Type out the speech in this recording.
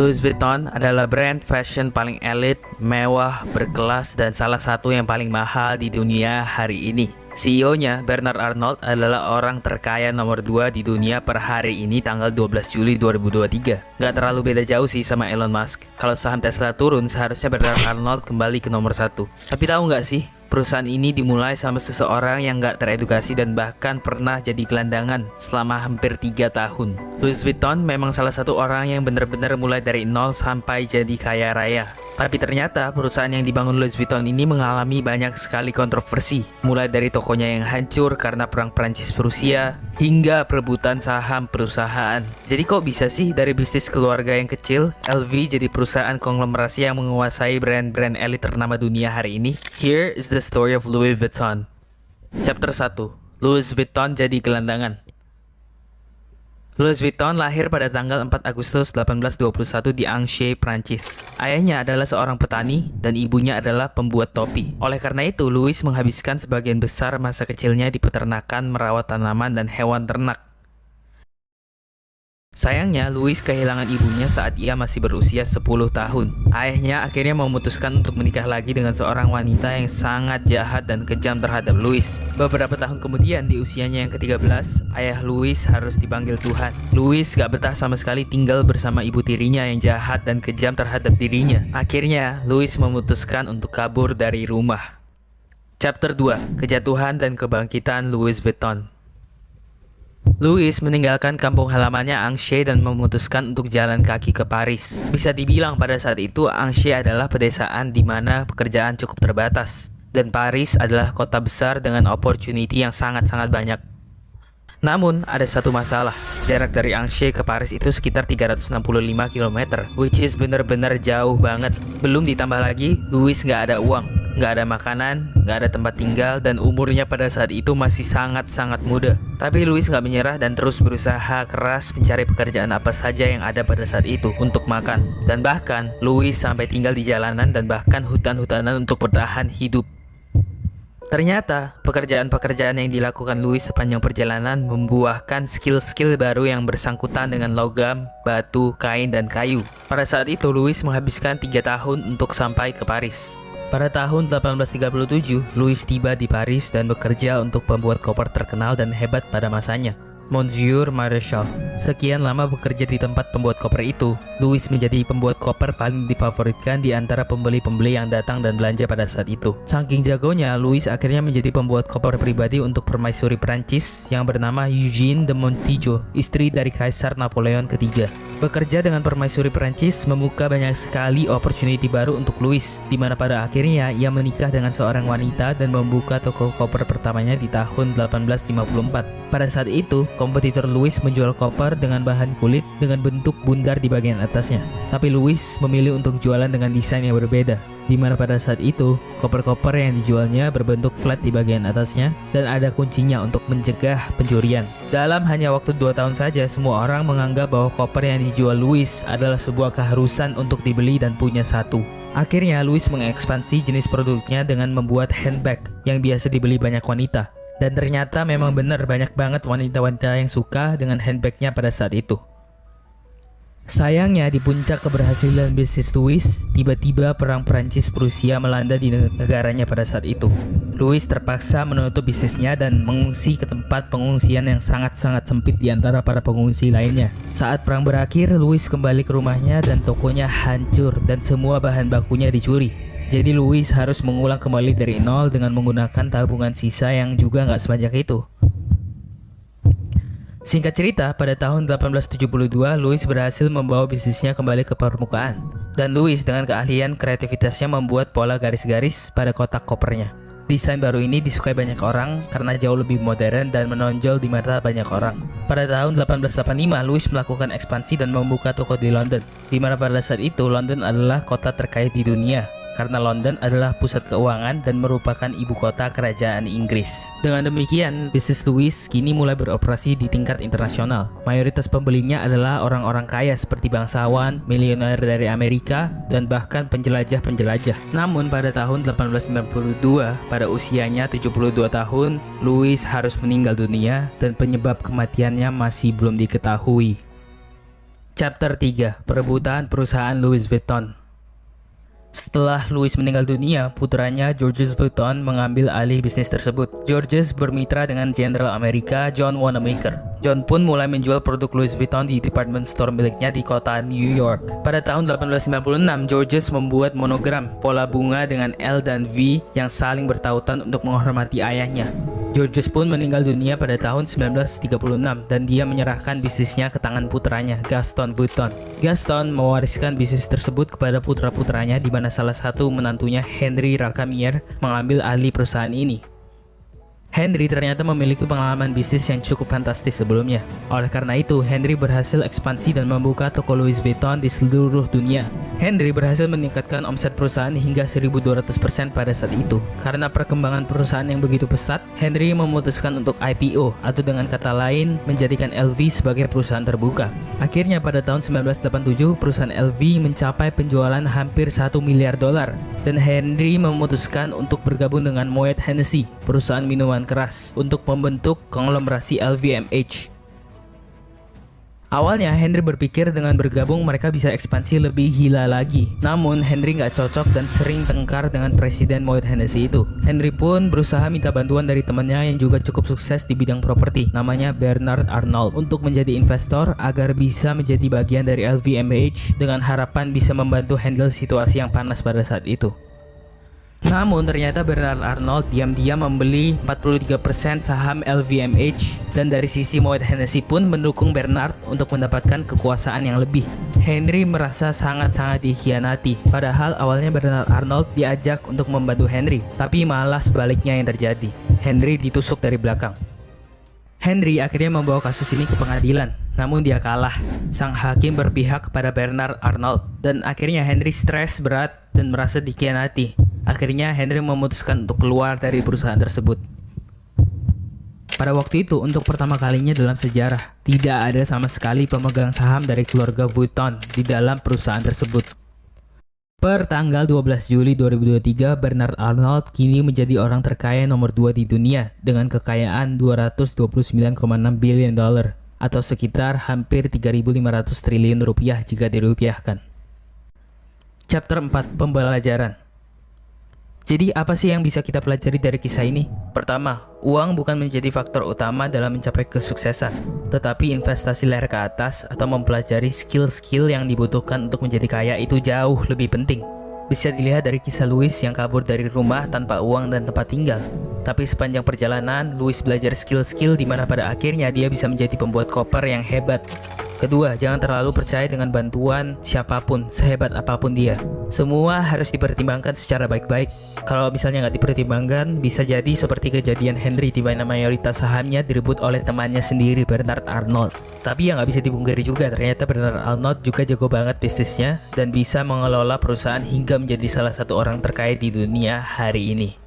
Louis Vuitton adalah brand fashion paling elit, mewah, berkelas, dan salah satu yang paling mahal di dunia hari ini. CEO-nya, Bernard Arnault, adalah orang terkaya nomor 2 di dunia per hari ini tanggal 12 Juli 2023. Gak terlalu beda jauh sih sama Elon Musk. Kalau saham Tesla turun, seharusnya Bernard Arnault kembali ke nomor 1. Tapi tahu nggak sih? Perusahaan ini dimulai sama seseorang yang gak teredukasi dan bahkan pernah jadi gelandangan selama hampir 3 tahun. Louis Vuitton memang salah satu orang yang benar-benar mulai dari nol sampai jadi kaya raya. Tapi ternyata perusahaan yang dibangun Louis Vuitton ini mengalami banyak sekali kontroversi. Mulai dari tokonya yang hancur karena perang Prancis-Prusia, hingga perebutan saham perusahaan. Jadi kok bisa sih dari bisnis keluarga yang kecil, LV jadi perusahaan konglomerasi yang menguasai brand-brand elit ternama dunia hari ini? Here is the story of Louis Vuitton. Chapter 1. Louis Vuitton jadi gelandangan. Louis Vuitton lahir pada tanggal 4 Agustus 1821 di Angers, Prancis. Ayahnya adalah seorang petani dan ibunya adalah pembuat topi. Oleh karena itu, Louis menghabiskan sebagian besar masa kecilnya di peternakan, merawat tanaman dan hewan ternak. Sayangnya, Louis kehilangan ibunya saat ia masih berusia 10 tahun. Ayahnya akhirnya memutuskan untuk menikah lagi dengan seorang wanita yang sangat jahat dan kejam terhadap Louis. Beberapa tahun kemudian, di usianya yang ke-13, ayah Louis harus dipanggil Tuhan. Louis gak betah sama sekali tinggal bersama ibu tirinya yang jahat dan kejam terhadap dirinya. Akhirnya, Louis memutuskan untuk kabur dari rumah. Chapter 2. Kejatuhan dan kebangkitan Louis Vuitton. Louis meninggalkan kampung halamannya Angers dan memutuskan untuk jalan kaki ke Paris. Bisa dibilang pada saat itu Angers adalah pedesaan di mana pekerjaan cukup terbatas, dan Paris adalah kota besar dengan opportunity yang sangat-sangat banyak. Namun, ada satu masalah. Jarak dari Angers ke Paris itu sekitar 365 km, which is bener-bener jauh banget. Belum ditambah lagi, Louis nggak ada uang, nggak ada makanan, nggak ada tempat tinggal, dan umurnya pada saat itu masih sangat-sangat muda. Tapi Louis nggak menyerah dan terus berusaha keras mencari pekerjaan apa saja yang ada pada saat itu untuk makan. Dan bahkan, Louis sampai tinggal di jalanan dan bahkan hutan-hutanan untuk bertahan hidup. Ternyata, pekerjaan-pekerjaan yang dilakukan Louis sepanjang perjalanan membuahkan skill-skill baru yang bersangkutan dengan logam, batu, kain, dan kayu. Pada saat itu, Louis menghabiskan 3 tahun untuk sampai ke Paris. Pada tahun 1837, Louis tiba di Paris dan bekerja untuk pembuat koper terkenal dan hebat pada masanya, Monsieur Marechal. Sekian lama bekerja di tempat pembuat koper itu, Louis menjadi pembuat koper paling difavoritkan di antara pembeli-pembeli yang datang dan belanja pada saat itu. Saking jagonya, Louis akhirnya menjadi pembuat koper pribadi untuk permaisuri Prancis yang bernama Eugénie de Montijo, istri dari Kaisar Napoleon III. Bekerja dengan permaisuri Prancis membuka banyak sekali opportunity baru untuk Louis, di mana pada akhirnya ia menikah dengan seorang wanita dan membuka toko koper pertamanya di tahun 1854. Pada saat itu, kompetitor Louis menjual koper dengan bahan kulit dengan bentuk bundar di bagian atasnya. Tapi Louis memilih untuk jualan dengan desain yang berbeda, di mana pada saat itu, koper-koper yang dijualnya berbentuk flat di bagian atasnya dan ada kuncinya untuk mencegah pencurian. Dalam hanya waktu 2 tahun saja, semua orang menganggap bahwa koper yang dijual Louis adalah sebuah keharusan untuk dibeli dan punya satu. Akhirnya, Louis mengekspansi jenis produknya dengan membuat handbag yang biasa dibeli banyak wanita. Dan ternyata memang benar banyak banget wanita-wanita yang suka dengan handbagnya pada saat itu. Sayangnya di puncak keberhasilan bisnis Louis, tiba-tiba perang Prancis-Prusia melanda di negaranya pada saat itu. Louis terpaksa menutup bisnisnya dan mengungsi ke tempat pengungsian yang sangat-sangat sempit di antara para pengungsi lainnya. Saat perang berakhir, Louis kembali ke rumahnya dan tokonya hancur dan semua bahan bakunya dicuri. Jadi Louis harus mengulang kembali dari nol dengan menggunakan tabungan sisa yang juga nggak sebanyak itu. Singkat cerita, pada tahun 1872, Louis berhasil membawa bisnisnya kembali ke permukaan. Dan Louis dengan keahlian kreativitasnya membuat pola garis-garis pada kotak kopernya. Desain baru ini disukai banyak orang karena jauh lebih modern dan menonjol di mata banyak orang. Pada tahun 1885, Louis melakukan ekspansi dan membuka toko di London, di mana pada saat itu London adalah kota terkaya di dunia. Karena London adalah pusat keuangan dan merupakan ibu kota kerajaan Inggris. Dengan demikian, bisnis Louis kini mulai beroperasi di tingkat internasional. Mayoritas pembelinya adalah orang-orang kaya seperti bangsawan, milioner dari Amerika, dan bahkan penjelajah-penjelajah. Namun pada tahun 1892, pada usianya 72 tahun, Louis harus meninggal dunia dan penyebab kematiannya masih belum diketahui. Chapter 3. Perebutan perusahaan Louis Vuitton. Setelah Louis meninggal dunia, putranya Georges Vuitton mengambil alih bisnis tersebut. Georges bermitra dengan Jenderal Amerika John Wanamaker. John pun mulai menjual produk Louis Vuitton di department store miliknya di kota New York. Pada tahun 1896, Georges membuat monogram pola bunga dengan L dan V yang saling bertautan untuk menghormati ayahnya. Georges pun meninggal dunia pada tahun 1936 dan dia menyerahkan bisnisnya ke tangan putranya, Gaston Vuitton. Gaston mewariskan bisnis tersebut kepada putra-putranya, di mana salah satu menantunya, Henri Racamier, mengambil alih perusahaan ini. Henry ternyata memiliki pengalaman bisnis yang cukup fantastis sebelumnya. Oleh karena itu, Henry berhasil ekspansi dan membuka toko Louis Vuitton di seluruh dunia. Henry berhasil meningkatkan omset perusahaan hingga 1200% pada saat itu. Karena perkembangan perusahaan yang begitu pesat, Henry memutuskan untuk IPO, atau dengan kata lain, menjadikan LV sebagai perusahaan terbuka. Akhirnya pada tahun 1987, perusahaan LV mencapai penjualan hampir $1 miliar, dan Henry memutuskan untuk bergabung dengan Moet Hennessy, perusahaan minuman keras, untuk membentuk konglomerasi LVMH. Awalnya Henry berpikir dengan bergabung mereka bisa ekspansi lebih gila lagi. Namun Henry nggak cocok dan sering tengkar dengan presiden Moet Hennessy itu. Henry pun berusaha minta bantuan dari temannya yang juga cukup sukses di bidang properti, namanya Bernard Arnault, untuk menjadi investor agar bisa menjadi bagian dari LVMH dengan harapan bisa membantu handle situasi yang panas pada saat itu. Namun ternyata Bernard Arnault diam-diam membeli 43% saham LVMH, dan dari sisi Moet Hennessy pun mendukung Bernard untuk mendapatkan kekuasaan yang lebih. Henry merasa sangat-sangat dikhianati, padahal awalnya Bernard Arnault diajak untuk membantu Henry, tapi malah sebaliknya yang terjadi. Henry ditusuk dari belakang. Henry akhirnya membawa kasus ini ke pengadilan, namun dia kalah. Sang hakim berpihak kepada Bernard Arnault, dan akhirnya Henry stres berat dan merasa dikhianati. Akhirnya Henry memutuskan untuk keluar dari perusahaan tersebut. Pada waktu itu, untuk pertama kalinya dalam sejarah, tidak ada sama sekali pemegang saham dari keluarga Vuitton di dalam perusahaan tersebut. Per tanggal 12 Juli 2023, Bernard Arnault kini menjadi orang terkaya nomor 2 di dunia dengan kekayaan $229,6 billion atau sekitar hampir 3.500 triliun rupiah jika dirupiahkan. Chapter 4. Pembelajaran. Jadi apa sih yang bisa kita pelajari dari kisah ini? Pertama, uang bukan menjadi faktor utama dalam mencapai kesuksesan, tetapi investasi layar ke atas atau mempelajari skill-skill yang dibutuhkan untuk menjadi kaya itu jauh lebih penting. Bisa dilihat dari kisah Louis yang kabur dari rumah tanpa uang dan tempat tinggal. Tapi sepanjang perjalanan, Louis belajar skill-skill di mana pada akhirnya dia bisa menjadi pembuat koper yang hebat. Kedua, jangan terlalu percaya dengan bantuan siapapun, sehebat apapun dia. Semua harus dipertimbangkan secara baik-baik. Kalau misalnya nggak dipertimbangkan, bisa jadi seperti kejadian Henry di mana mayoritas sahamnya direbut oleh temannya sendiri, Bernard Arnault. Tapi yang nggak bisa dipungkiri juga, ternyata Bernard Arnault juga jago banget bisnisnya dan bisa mengelola perusahaan hingga menjadi salah satu orang terkaya di dunia hari ini.